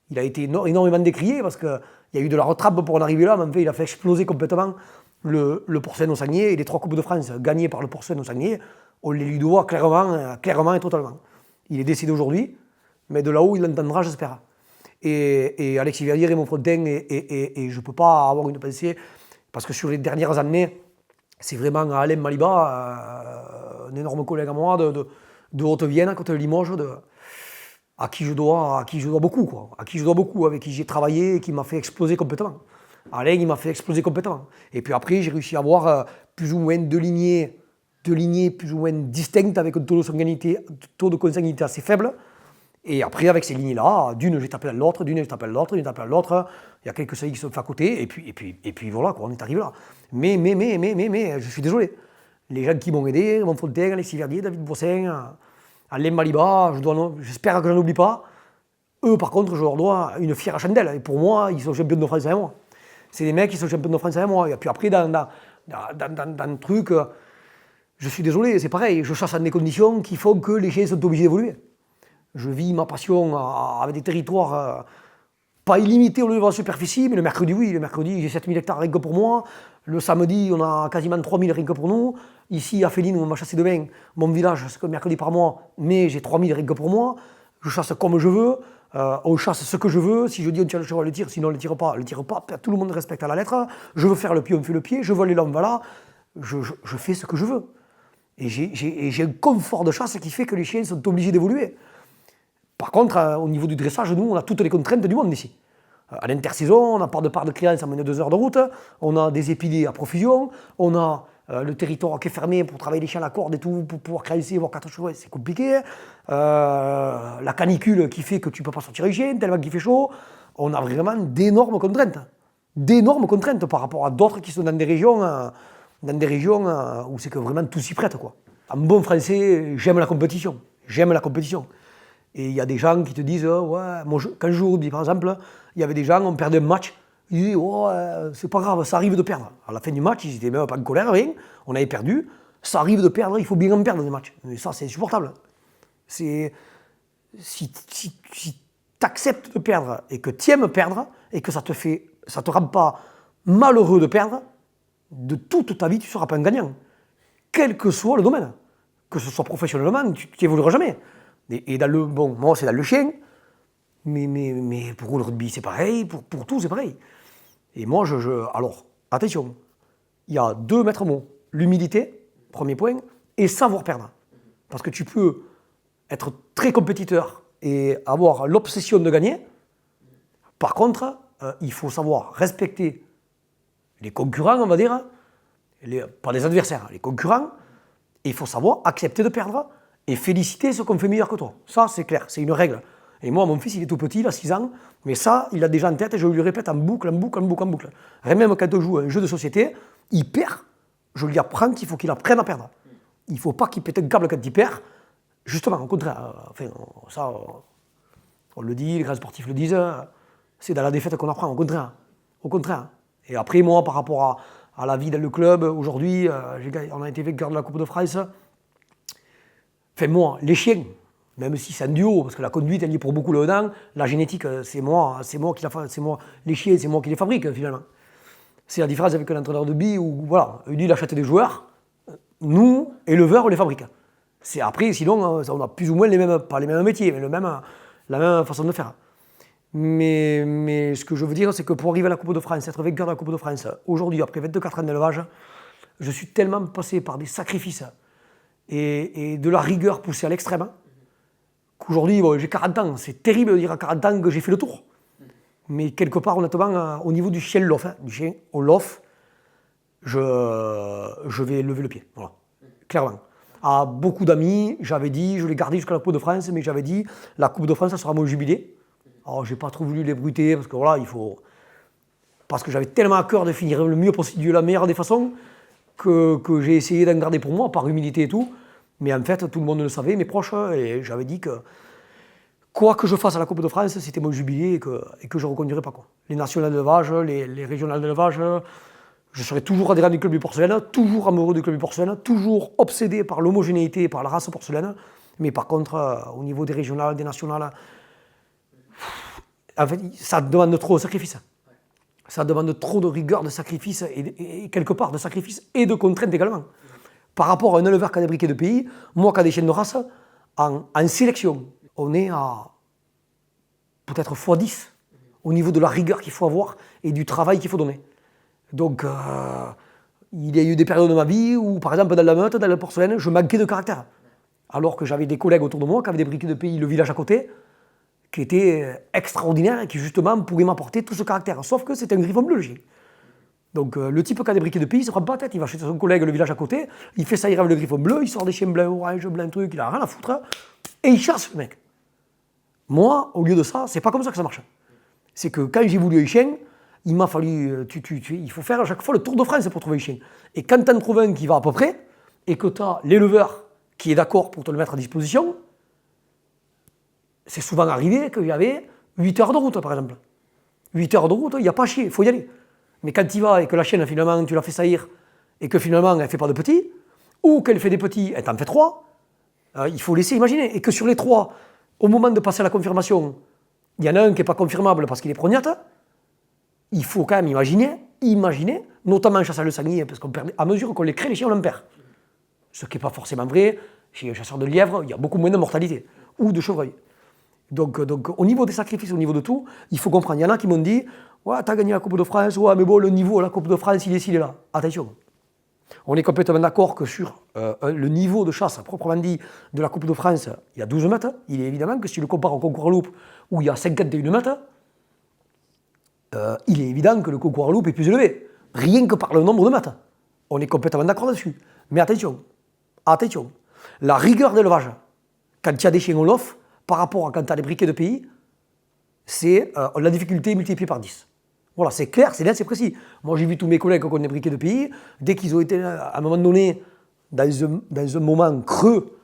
Il a été énormément décrié, parce qu'il y a eu de la retrape pour en arriver là, mais en fait, il a fait exploser complètement le porcelaine au sanglier, et les 3 Coupes de France gagnées par le porcelaine au sanglier, on les lui doit clairement et totalement. Il est décédé aujourd'hui, mais de là-haut, il l'entendra, j'espère. Et Alexis Verdier, Raymond Fontaine, et je ne peux pas avoir une pensée, parce que sur les dernières années, c'est vraiment Alain Maliba, un énorme collègue à moi de Haute-Vienne, à côté de Limoges, à qui je dois beaucoup, quoi. À qui je dois beaucoup, avec qui j'ai travaillé et qui m'a fait exploser complètement. Alain, il m'a fait exploser complètement. Et puis après, j'ai réussi à avoir plus ou moins deux lignées plus ou moins distinctes, avec un taux de consanguinité assez faible. Et après, avec ces lignes-là, d'une, j'ai tapé à l'autre, d'une, j'ai tapé à l'autre, il y a quelques saillies qui sont faits à côté, et puis voilà, quoi, on est arrivé là. Mais, je suis désolé. Les gens qui m'ont aidé, Raymond Fontaine, Alexis Verdier, David Bossin, Alain Maliba, j'espère que je n'en oublie pas. Eux, par contre, je leur dois une fière chandelle. Et pour moi, ils sont champions de France avec moi. C'est des mecs qui sont champions de France avec moi. Et puis après, dans le truc, Je suis désolé, c'est pareil, je chasse dans des conditions qui font que les chiens sont obligés d'évoluer. Je vis ma passion avec des territoires pas illimités au niveau de la superficie, mais le mercredi, oui, le mercredi, j'ai 7000 hectares rien que pour moi. Le samedi, on a quasiment 3000 rien que pour nous. Ici, à Féline, où on va chasser demain, mon village, c'est que le mercredi par mois, mais j'ai 3000 rien que pour moi. Je chasse comme je veux, on chasse ce que je veux. Si je dis on tire le cheval, le tire, sinon on ne le tire pas, tout le monde respecte à la lettre. Je veux faire le pied, on fait le pied, je veux aller là, on va là. Je fais ce que je veux. Et j'ai un confort de chasse qui fait que les chiens sont obligés d'évoluer. Par contre, au niveau du dressage, nous, on a toutes les contraintes du monde ici. À l'intersaison, on n'a pas de part de créance à moins de 2 heures de route, on a des épilés à profusion, on a le territoire qui est fermé pour travailler les chiens à la corde et tout, pour pouvoir créancer, voir 4 chevaux, c'est compliqué. La canicule qui fait que tu ne peux pas sortir les chiens, tellement qu'il fait chaud. On a vraiment d'énormes contraintes. D'énormes contraintes par rapport à d'autres qui sont dans des régions où c'est que vraiment tout s'y prête, quoi. En bon français, j'aime la compétition. J'aime la compétition. Et il y a des gens qui te disent, ouais, moi, quand je joue au rugby, par exemple, il y avait des gens, on perdait un match, ils disaient, oh, c'est pas grave, ça arrive de perdre. À la fin du match, ils n'étaient même pas en colère, rien, on avait perdu, ça arrive de perdre, il faut bien en perdre des matchs. Mais ça, c'est insupportable. Si tu acceptes de perdre et que tu aimes perdre, et que ça te rend pas malheureux de perdre, de toute ta vie, tu ne seras pas un gagnant. Quel que soit le domaine. Que ce soit professionnellement, tu n'évolueras jamais. Et dans moi c'est dans le chien, mais pour le rugby c'est pareil, pour tout c'est pareil. Et moi alors, attention, il y a 2 maîtres mots, l'humilité, premier point, et savoir perdre. Parce que tu peux être très compétiteur et avoir l'obsession de gagner. Par contre, il faut savoir respecter les concurrents, on va dire, pas les adversaires, les concurrents, et il faut savoir accepter de perdre et féliciter ceux qu'on fait meilleur que toi. Ça, c'est clair, c'est une règle. Et moi, mon fils, il est tout petit, il a 6 ans, mais ça, il a déjà en tête et je lui répète en boucle. Même quand on joue à un jeu de société, il perd, je lui apprends qu'il faut qu'il apprenne à perdre. Il ne faut pas qu'il pète un câble quand il perd. Justement, au contraire, ça, on le dit, les grands sportifs le disent, c'est dans la défaite qu'on apprend, au contraire. Au contraire. Et après, moi, par rapport à la vie dans le club, aujourd'hui, on a été vainqueur de la Coupe de France. Enfin, moi, les chiens, même si c'est un duo, parce que la conduite, elle y est pour beaucoup le dedans, la génétique, c'est moi qui la fabrique, les chiens, c'est moi qui les fabrique, finalement. C'est la différence avec un entraîneur de billes où, voilà, lui, il achète des joueurs, nous, éleveurs, on les fabrique. C'est après, sinon, on a plus ou moins pas les mêmes métiers, mais la même façon de faire. Mais ce que je veux dire, c'est que pour arriver à la Coupe de France, être vainqueur de la Coupe de France, aujourd'hui, après 24 ans d'élevage, je suis tellement passé par des sacrifices et de la rigueur poussée à l'extrême, qu'aujourd'hui, j'ai 40 ans. C'est terrible de dire à 40 ans que j'ai fait le tour. Mais quelque part, honnêtement, au niveau du chien lof, du chien au lof, je vais lever le pied. Voilà. Clairement. À beaucoup d'amis, j'avais dit, je l'ai gardé jusqu'à la Coupe de France, mais j'avais dit, la Coupe de France, ça sera mon jubilé. Alors, j'ai pas trop voulu les bruiter, parce que voilà, parce que j'avais tellement à cœur de finir le mieux possible, de la meilleure des façons, que j'ai essayé d'en garder pour moi, par humilité et tout. Mais en fait, tout le monde le savait, mes proches, et j'avais dit que quoi que je fasse à la Coupe de France, c'était mon jubilé et que je ne reconduirais pas, quoi. Les nationales d'élevage, les régionales d'élevage, je serai toujours adhérent du club du porcelaine, toujours amoureux du club du porcelaine, toujours obsédé par l'homogénéité et par la race porcelaine. Mais par contre, au niveau des régionales, des nationales, en fait, ça demande trop de sacrifices. Ça demande trop de rigueur, de sacrifices, et quelque part de sacrifices et de contraintes également. Par rapport à un éleveur qui a des briquets de pays, moi qui a des chiens de race, en sélection, on est à peut-être x10 au niveau de la rigueur qu'il faut avoir et du travail qu'il faut donner. Donc, il y a eu des périodes de ma vie où, par exemple, dans la meute, dans la porcelaine, je manquais de caractère. Alors que j'avais des collègues autour de moi qui avaient des briquets de pays, le village à côté, qui étaient extraordinaires et qui, justement, pouvaient m'apporter tout ce caractère. Sauf que c'était un griffon bleu, le chien. Donc, le type qui a des briquets de pays, il se prend pas la tête. Il va chez son collègue, le village à côté, il fait ça, il rêve le griffon bleu, il sort des chiens blancs, orange, blanc, truc, il a rien à foutre, et il chasse, le mec. Moi, au lieu de ça, c'est pas comme ça que ça marche. C'est que quand j'ai voulu un chien, il m'a fallu, il faut faire à chaque fois le tour de France pour trouver un chien. Et quand tu en trouves un qui va à peu près, et que tu as l'éleveur qui est d'accord pour te le mettre à disposition, c'est souvent arrivé qu'il y avait 8 heures de route, par exemple. 8 heures de route, il n'y a pas à chier, il faut y aller. Mais quand tu y vas et que la chienne, finalement, tu la fais saillir, et que finalement, elle ne fait pas de petit, ou qu'elle fait des petits, elle t'en fait 3, il faut laisser imaginer. Et que sur les 3, au moment de passer à la confirmation, il y en a un qui n'est pas confirmable parce qu'il est prognate, il faut quand même imaginer, notamment en chasse à le sanglier, parce qu'à mesure qu'on les crée, les chiens, on en perd. Ce qui n'est pas forcément vrai. Chez un chasseur de lièvre, il y a beaucoup moins de mortalité, ou de chevreuil. Donc, au niveau des sacrifices, au niveau de tout, il faut comprendre. Il y en a qui m'ont dit, ouais, t'as gagné la Coupe de France, ouais, mais bon, le niveau à la Coupe de France, il est là. Attention. On est complètement d'accord que sur le niveau de chasse, proprement dit, de la Coupe de France, il y a 12 mètres. Il est évidemment que si tu le compares au concours à loupe, où il y a 51 mètres, il est évident que le concours à loupe est plus élevé, rien que par le nombre de mètres. On est complètement d'accord dessus. Mais attention, la rigueur d'élevage, quand il y a des chiens au lof, par rapport à quand tu as des briquets de pays, c'est la difficulté multipliée par 10. Voilà, c'est clair, c'est net, c'est précis. Moi, j'ai vu tous mes collègues qui ont des briquets de pays, dès qu'ils ont été, à un moment donné, dans un moment creux,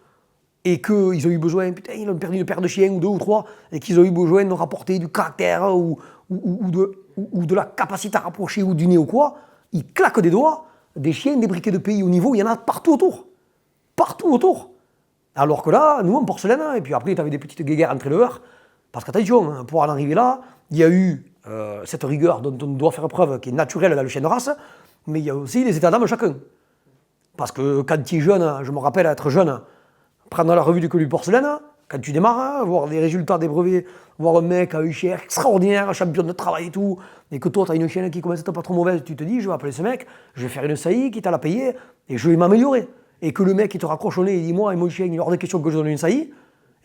et qu'ils ont eu besoin, putain, ils ont perdu une paire de chiens, ou 2 ou 3, et qu'ils ont eu besoin de rapporter du caractère, ou de la capacité à rapprocher, ou du nez ou quoi, ils claquent des doigts, des chiens, des briquets de pays au niveau, il y en a partout autour. Partout autour. Alors que là, nous, en porcelaine, et puis après, tu avais des petites guéguerres entre éleveurs, parce qu'attention, pour en arriver là, il y a eu cette rigueur dont on doit faire preuve, qui est naturelle dans le chien de race, mais il y a aussi les états d'âme chacun. Parce que quand tu es jeune, je me rappelle être jeune, prendre la revue du club du porcelaine, quand tu démarres, voir les résultats des brevets, voir un mec à un chien extraordinaire, champion de travail et tout, et que toi, tu as une chienne qui commence à être pas trop mauvaise, tu te dis, je vais appeler ce mec, je vais faire une saillie, quitte à la payer, et je vais m'améliorer. Et que le mec qui te raccroche au nez, il dit, moi et mon chien, il est hors de question que je donne une saillie,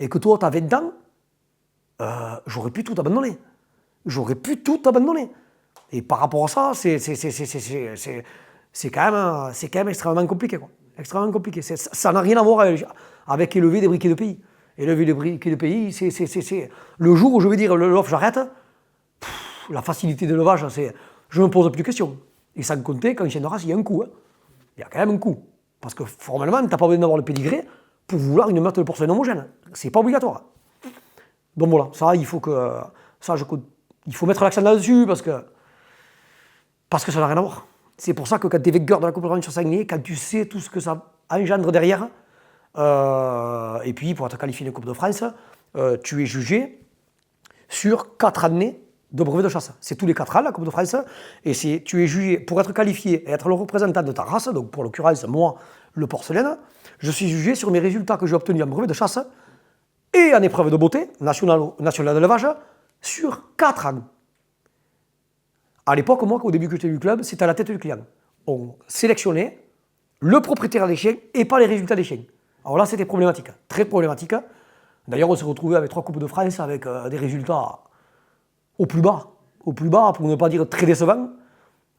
et que toi, tu as 20 ans, j'aurais pu tout abandonner. Et par rapport à ça, c'est quand même extrêmement compliqué, quoi. Extrêmement compliqué. Ça n'a rien à voir avec élever des briquets de pays. Élever des briquets de pays, c'est le jour où je vais dire le lof, j'arrête, la facilité de l'élevage, je ne me pose plus de questions. Et sans compter qu'en chien de race, il y a un coût. Il y a quand même un coût. Parce que formellement, tu n'as pas besoin d'avoir le pédigré pour vouloir une meute de porcelaine homogène. C'est pas obligatoire. Donc voilà, ça, il faut mettre l'accent là-dessus parce que ça n'a rien à voir. C'est pour ça que quand tu es vainqueur de la Coupe de France sur sanglier, quand tu sais tout ce que ça engendre derrière, et puis pour être qualifié de Coupe de France, tu es jugé sur 4 années de brevet de chasse. C'est tous les 4 ans la Coupe de France, et tu es jugé pour être qualifié et être le représentant de ta race, donc pour l'occurrence moi, le porcelaine, je suis jugé sur mes résultats que j'ai obtenus en brevet de chasse et en épreuve de beauté, nationale d'élevage, sur 4 ans. À l'époque, moi, au début que j'étais du club, c'était à la tête du client. On sélectionnait le propriétaire des chiens et pas les résultats des chiens. Alors là, c'était problématique, très problématique. D'ailleurs, on s'est retrouvé avec 3 Coupes de France avec des résultats au plus bas, pour ne pas dire très décevants,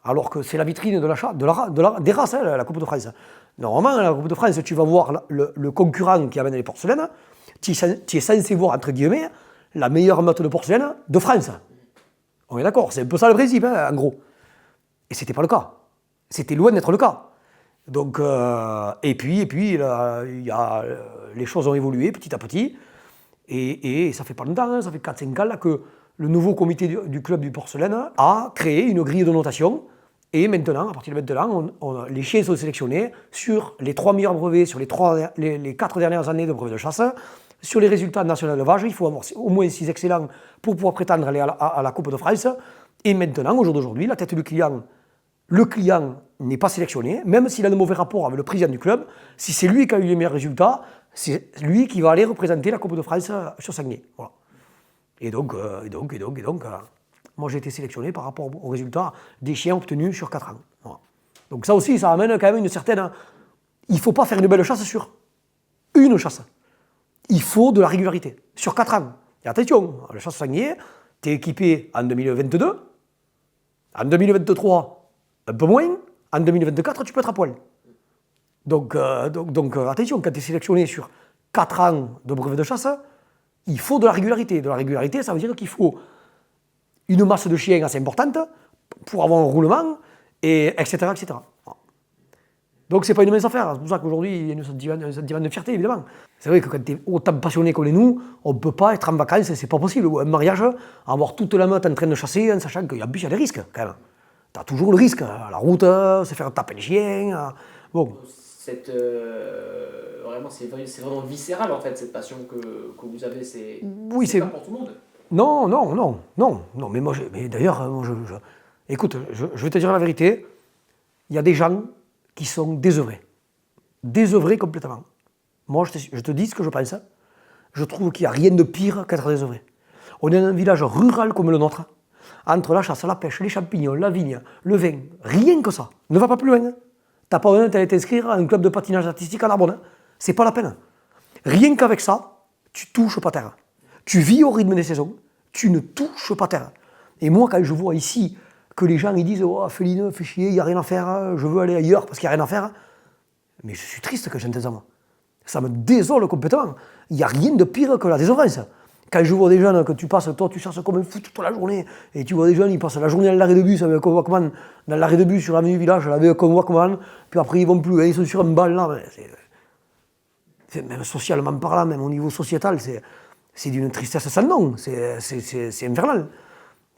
alors que c'est la vitrine des races, hein, la Coupe de France. Normalement, la Coupe de France, tu vas voir le concurrent qui amène les porcelaines, tu es censé voir, entre guillemets, la meilleure meute de porcelaine de France. On est d'accord, c'est un peu ça le principe, hein, en gros. Et c'était pas le cas. C'était loin d'être le cas. Donc, et puis les choses ont évolué petit à petit. Et ça fait pas longtemps, hein, ça fait 4-5 ans là, que le nouveau comité du club du porcelaine a créé une grille de notation. Et maintenant, à partir de maintenant, les chiens sont sélectionnés sur les 3 meilleurs brevets, sur les 4 dernières années de brevets de chasse. Sur les résultats nationaux d'élevage, il faut avoir au moins 6 excellents pour pouvoir prétendre aller à la Coupe de France. Et maintenant, au jour d'aujourd'hui, la tête du client, le client n'est pas sélectionné, même s'il a de mauvais rapports avec le président du club. Si c'est lui qui a eu les meilleurs résultats, c'est lui qui va aller représenter la Coupe de France sur sanglier. Voilà. Et donc, moi j'ai été sélectionné par rapport aux résultats des chiens obtenus sur 4 ans. Voilà. Donc ça aussi, ça amène quand même une certaine... Il ne faut pas faire une belle chasse sur une chasse. Il faut de la régularité, sur 4 ans. Et attention, la chasse sanglier, tu es équipé en 2022, en 2023, un peu moins, en 2024, tu peux être à poil. Donc attention, quand tu es sélectionné sur 4 ans de brevet de chasse, il faut de la régularité. De la régularité, ça veut dire qu'il faut une masse de chiens assez importante pour avoir un roulement, etc. Donc c'est pas une mince affaire, c'est pour ça qu'aujourd'hui il y a un sentiment de fierté évidemment. C'est vrai que quand tu es autant passionné qu'on est nous, on ne peut pas être en vacances, c'est pas possible. Ou un mariage, avoir toute la meute en train de chasser en sachant qu'il y a des risques quand même. Tu as toujours le risque, la route, se faire taper les chiens. Bon. vraiment, c'est vraiment viscéral en fait, cette passion que vous avez. Oui, c'est pas pour tout le monde. Non, mais mais d'ailleurs, écoute, je vais te dire la vérité, il y a des gens qui sont désœuvrés complètement. Moi, je te dis ce que je pense, je trouve qu'il n'y a rien de pire qu'être désœuvré. On est dans un village rural comme le nôtre, entre la chasse, la pêche, les champignons, la vigne, le vin, rien que ça, ne va pas plus loin. T'as pas besoin d'aller t'inscrire à un club de patinage artistique à Narbonne, c'est pas la peine. Rien qu'avec ça, tu touches pas terre. Tu vis au rythme des saisons, tu ne touches pas terre. Et moi, quand je vois ici que les gens ils disent « Oh, Féline, fais chier, il n'y a rien à faire, je veux aller ailleurs parce qu'il n'y a rien à faire », mais je suis triste quand j'entends ça, moi. Ça me désole complètement. Il n'y a rien de pire que la désœuvrance. Quand je vois des jeunes que tu passes, toi tu chasses comme un fou toute la journée, et tu vois des jeunes, ils passent la journée à l'arrêt de bus avec un Walkman, dans l'arrêt de bus sur l'avenue du village, avec un Walkman, puis après ils vont plus, ils sont sur un bal là. Même socialement parlant, même au niveau sociétal, c'est d'une tristesse sans nom, c'est infernal.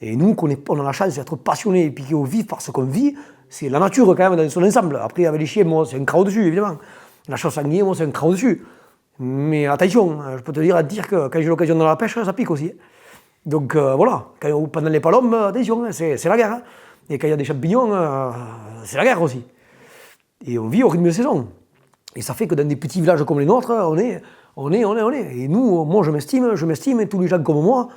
Et nous, on a la chance d'être passionnés et piqués au vif par ce qu'on vit, c'est la nature quand même dans son ensemble. Après, avec les chiens, moi, c'est un cran au-dessus, évidemment. La chasse sanglier, moi, c'est un cran au-dessus. Mais attention, je peux te dire que quand j'ai l'occasion de la pêche, ça pique aussi. Donc voilà, pendant les palombes, attention, c'est la guerre. Et quand il y a des champignons, c'est la guerre aussi. Et on vit au rythme de saison. Et ça fait que dans des petits villages comme les nôtres, on est. Et nous, moi, je m'estime, et tous les gens comme moi,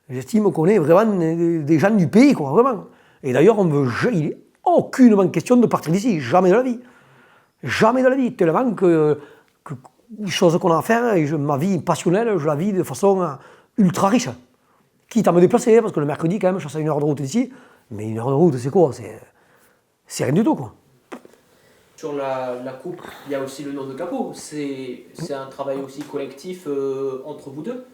j'estime qu'on est vraiment des gens du pays, quoi, vraiment. Et d'ailleurs, il n'est aucunement question de partir d'ici, jamais de la vie. Jamais de la vie, tellement que les choses qu'on a à faire, et ma vie passionnelle, je la vis de façon ultra riche. Quitte à me déplacer, parce que le mercredi, quand même, je chasse à 1 heure de route d'ici, mais 1 heure de route, c'est quoi? C'est rien du tout, quoi. Sur la coupe, il y a aussi le nom de Capot. C'est un travail aussi collectif entre vous deux.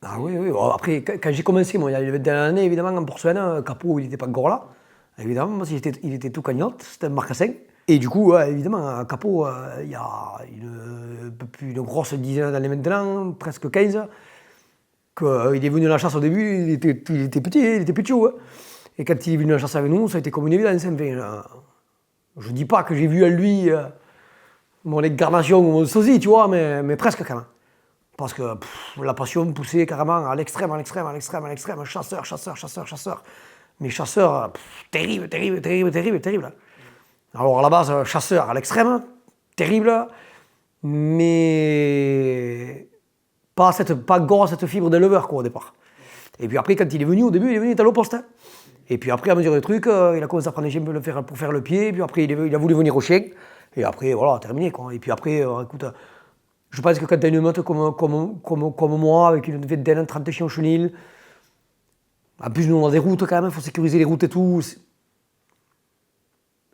Ah oui. Bon, après, quand j'ai commencé, moi, il y avait des années, évidemment, en porcelaine, Capot, il n'était pas encore là. Évidemment, parce il était tout cagnotte, c'était un marcassin. Et du coup, évidemment, Capot, il y a un peu plus une grosse dizaine d'années maintenant, presque 15, qu'il est venu à la chasse au début, il était petit, il était petit haut. Et quand il est venu à la chasse avec nous, ça a été comme une évidence. Je ne dis pas que j'ai vu en lui mon incarnation ou mon sosie, tu vois, mais presque quand même. Parce que la passion poussait carrément à l'extrême, chasseur. Mais chasseur, terrible. Alors à la base, chasseur à l'extrême, terrible, mais pas encore cette fibre d'éleveur quoi au départ. Et puis après, quand il est venu, au début, il est venu à l'eau-poste. Et puis après, à mesure des trucs, il a commencé à prendre des chiens pour faire le pied, et puis après, il a voulu venir au chien, et après, voilà, terminé quoi. Et puis après, écoute, je pense que quand tu as une meute comme moi, avec une vingtaine, 30 chiens au chenil, en plus, nous, on a des routes quand même, il faut sécuriser les routes et tout.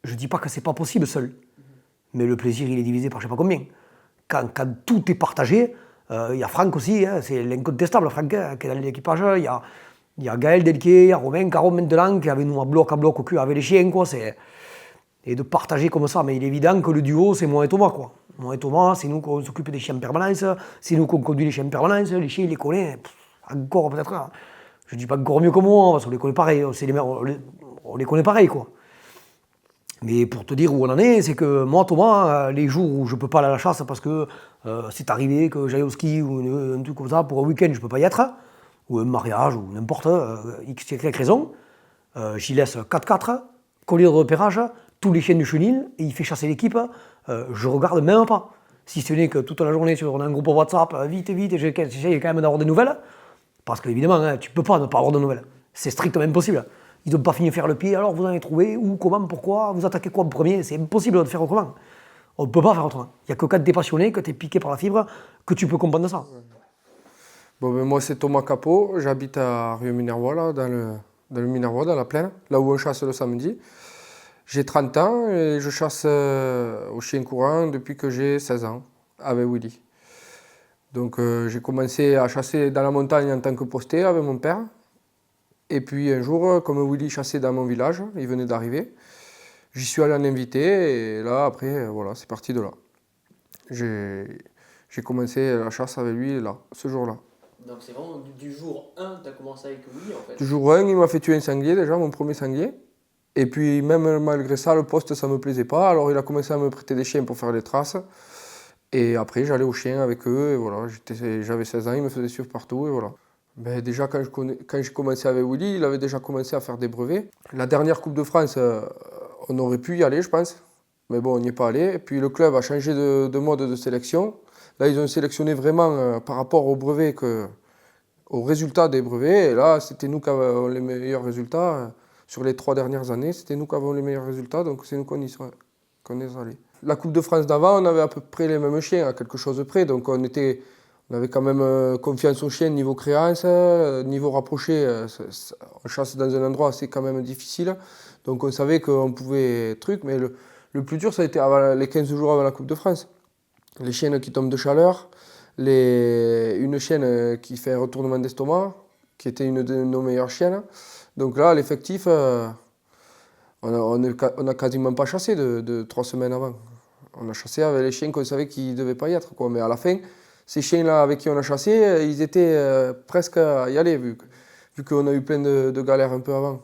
Je ne dis pas que c'est pas possible seul, mais le plaisir, il est divisé par je ne sais pas combien. Quand tout est partagé, il y a Franck aussi, hein, c'est l'incontestable, Franck, hein, qui est dans l'équipage. Il y a Gaël Delquier, il y a Romain Caron maintenant, qui est avec nous à bloc au cul avec les chiens. Quoi, et de partager comme ça. Mais il est évident que le duo, c'est moi et Thomas. Quoi. Moi et Thomas, c'est nous qu'on s'occupe des chiens en permanence, c'est nous qu'on conduit les chiens en permanence. Les chiens, il les connaît, encore peut-être. Hein. Je ne dis pas encore mieux que moi, parce qu'on les connaît pareil. On les connaît pareil, quoi. Mais pour te dire où on en est, c'est que moi, Thomas, les jours où je ne peux pas aller à la chasse parce que c'est arrivé que j'aille au ski ou un truc comme ça, pour un week-end, je ne peux pas y être, ou un mariage, ou n'importe, x raison, j'y laisse 4x4, collier de repérage, tous les chiens du chenil, et il fait chasser l'équipe, je regarde même pas. Si ce n'est que toute la journée, on a un groupe WhatsApp, vite, j'essaie quand même d'avoir des nouvelles, parce qu'évidemment, hein, tu ne peux pas ne pas avoir de nouvelles. C'est strictement impossible. Ils n'ont pas fini de faire le pied, alors vous en avez trouvé, où, comment, pourquoi, vous attaquez quoi en premier, c'est impossible de faire autrement. On ne peut pas faire autrement. Il n'y a que quand tu es passionné, que tu es piqué par la fibre, que tu peux comprendre ça. Bon, ben moi, c'est Thomas Capot, j'habite à Rieux-Minervois, là, dans le Minervois, dans la plaine, là où on chasse le samedi. J'ai 30 ans et je chasse au chien courant depuis que j'ai 16 ans, avec Willy. Donc j'ai commencé à chasser dans la montagne en tant que posté avec mon père. Et puis un jour, comme Willy chassait dans mon village, il venait d'arriver, j'y suis allé en invité et là après, voilà, c'est parti de là. J'ai commencé la chasse avec lui là, ce jour-là. Donc c'est vraiment du jour 1 tu as commencé avec Willy en fait. Du jour 1, il m'a fait tuer un sanglier déjà, mon premier sanglier. Et puis même malgré ça, le poste, ça me plaisait pas. Alors il a commencé à me prêter des chiens pour faire des traces. Et après, j'allais aux chiens avec eux, et voilà. J'avais 16 ans, ils me faisaient suivre partout, et voilà. Ben, déjà, quand j'ai commencé avec Willy, il avait déjà commencé à faire des brevets. La dernière Coupe de France, on aurait pu y aller, je pense. Mais bon, on n'y est pas allé. Et puis le club a changé de mode de sélection. Là, ils ont sélectionné vraiment par rapport aux brevets, aux résultats des brevets. Et là, c'était nous qui avons les meilleurs résultats. Sur les 3 dernières années, c'était nous qui avons les meilleurs résultats, donc c'est nous qu'on est allés. La Coupe de France d'avant, on avait à peu près les mêmes chiens, à quelque chose de près. Donc on avait quand même confiance aux chiens niveau créance, niveau rapproché. On chasse dans un endroit assez quand même difficile. Donc on savait qu'on pouvait mais le plus dur, ça a été les 15 jours avant la Coupe de France. Les chiennes qui tombent de chaleur, une chienne qui fait un retournement d'estomac, qui était une de nos meilleures chiennes. Donc là, l'effectif, on n'a quasiment pas chassé de 3 semaines avant. On a chassé avec les chiens qu'on savait qu'ils ne devaient pas y être, quoi. Mais à la fin, ces chiens-là avec qui on a chassé, ils étaient presque à y aller, vu qu'on a eu plein de galères un peu avant.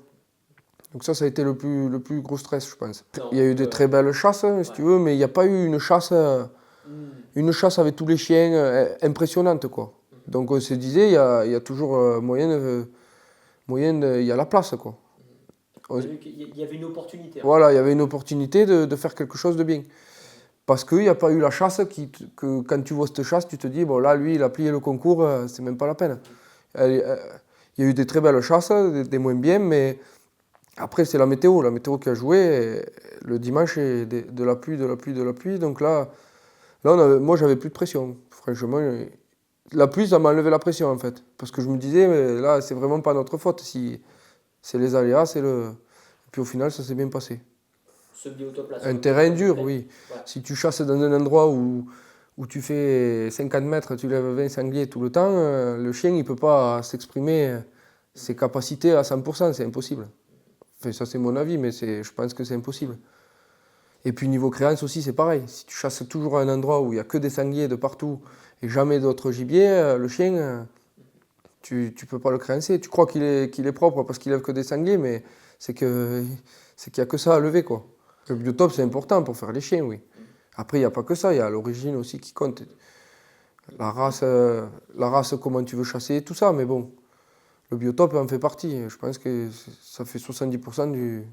Donc ça a été le plus gros stress, je pense. Il y a eu de très belles chasses, si tu veux, mais il n'y a pas eu une chasse avec tous les chiens impressionnante, quoi. Donc on se disait, il y a toujours moyen, il y a la place, quoi. Il y avait une opportunité. Voilà, il y avait une opportunité de faire quelque chose de bien. Parce qu'il n'y a pas eu la chasse que quand tu vois cette chasse, tu te dis, bon là, lui, il a plié le concours, c'est même pas la peine. Il y a eu des très belles chasses, des moins bien, mais après, c'est la météo qui a joué. Et le dimanche, de la pluie. Donc là moi, j'avais plus de pression. Franchement, la pluie, ça m'a enlevé la pression, en fait. Parce que je me disais, mais là, c'est vraiment pas notre faute. Si c'est les aléas, Et puis au final, ça s'est bien passé. Ce biotope-là, un terrain dur, oui. Ouais. Si tu chasses dans un endroit où tu fais 50 mètres, tu lèves 20 sangliers tout le temps, le chien, il ne peut pas s'exprimer ses capacités à 100%, c'est impossible. Enfin, ça, c'est mon avis, mais je pense que c'est impossible. Et puis niveau créance aussi, c'est pareil. Si tu chasses toujours à un endroit où il n'y a que des sangliers de partout et jamais d'autres gibiers, le chien, tu ne peux pas le créancer. Tu crois qu'il est propre parce qu'il lève que des sangliers, mais c'est qu'il n'y a que ça à lever, quoi. Le biotope, c'est important pour faire les chiens, oui. Après, il n'y a pas que ça, il y a l'origine aussi qui compte. La race, comment tu veux chasser, tout ça, mais bon, le biotope en fait partie. Je pense que ça fait 70% du...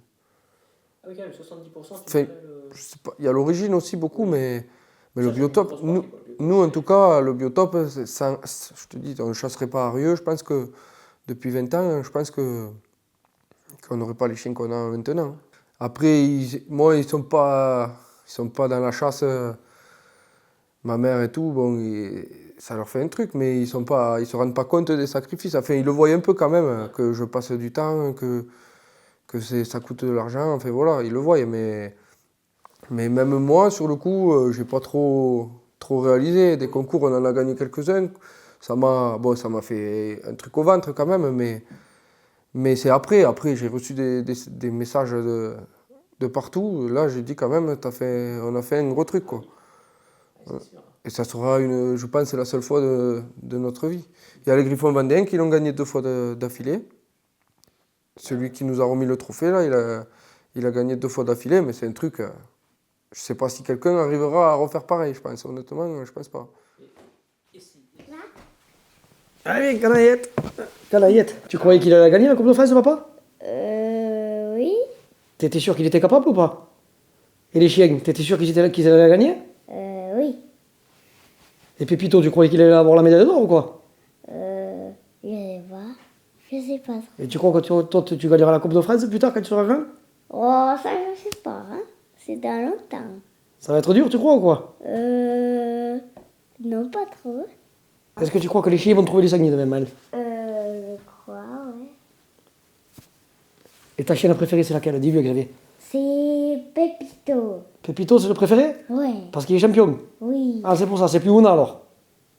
Ah oui, quand même, 70%, je sais pas, il y a l'origine aussi beaucoup, mais le biotope, nous en tout cas, le biotope, je te dis, on ne chasserait pas à Rieux. Je pense que depuis 20 ans, je pense qu'on n'aurait pas les chiens qu'on a maintenant. Après, ils ne sont pas dans la chasse. Ma mère et tout, bon, ça leur fait un truc, mais ils ne se rendent pas compte des sacrifices. Enfin, ils le voient un peu quand même, que je passe du temps, que ça coûte de l'argent. Enfin voilà, ils le voient, mais même moi, sur le coup, j'ai pas trop réalisé. Des concours, on en a gagné quelques-uns. Ça m'a fait un truc au ventre quand même, mais c'est après. Après, j'ai reçu des messages de partout. Là, j'ai dit quand même, on a fait un gros truc, quoi. Et ça sera, je pense, c'est la seule fois de notre vie. Il y a les Griffons vendéens qui l'ont gagné 2 fois d'affilée. Celui qui nous a remis le trophée, là, il a gagné 2 fois d'affilée, mais c'est un truc... je ne sais pas si quelqu'un arrivera à refaire pareil, je pense. Honnêtement, je pense pas. Allez, Canayette. Tu croyais qu'il allait gagner la Coupe de France, papa? Oui. T'étais sûr qu'il était capable ou pas? Et les chiens, t'étais sûr qu'ils allaient gagner? Oui. Et Pépito, tu croyais qu'il allait avoir la médaille d'or ou quoi? Je sais pas. Je sais pas. Et tu crois que toi, tu gagneras la Coupe de France plus tard quand tu seras grand? Oh, ça, je sais pas. Hein. C'est dans longtemps. Ça va être dur, tu crois ou quoi? Non, pas trop. Est-ce que tu crois que les chiens vont trouver les sangliers de même mal? Je crois, ouais. Et ta chienne préférée, c'est laquelle? Dis-lui, Xavier. C'est Pépito. Pépito, c'est le préféré? Ouais. Parce qu'il est champion? Oui. Ah, c'est pour ça, c'est plus Ouna alors?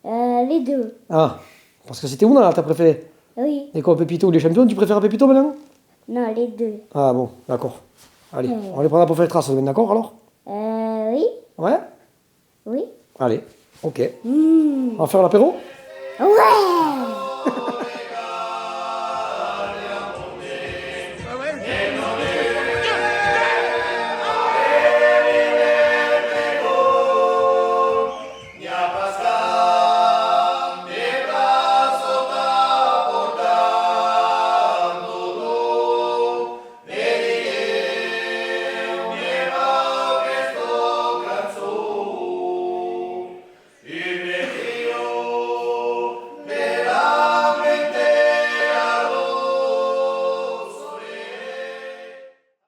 Les deux. Ah, parce que c'était Ouna, ta préférée? Oui. Et quand Pépito, il est champion, tu préfères Pépito maintenant? Non, les deux. Ah bon, d'accord. Allez, on les prendra pour faire les traces, d'accord alors? Oui. Ouais? Oui. Allez, ok. On va faire l'apéro? Ouais.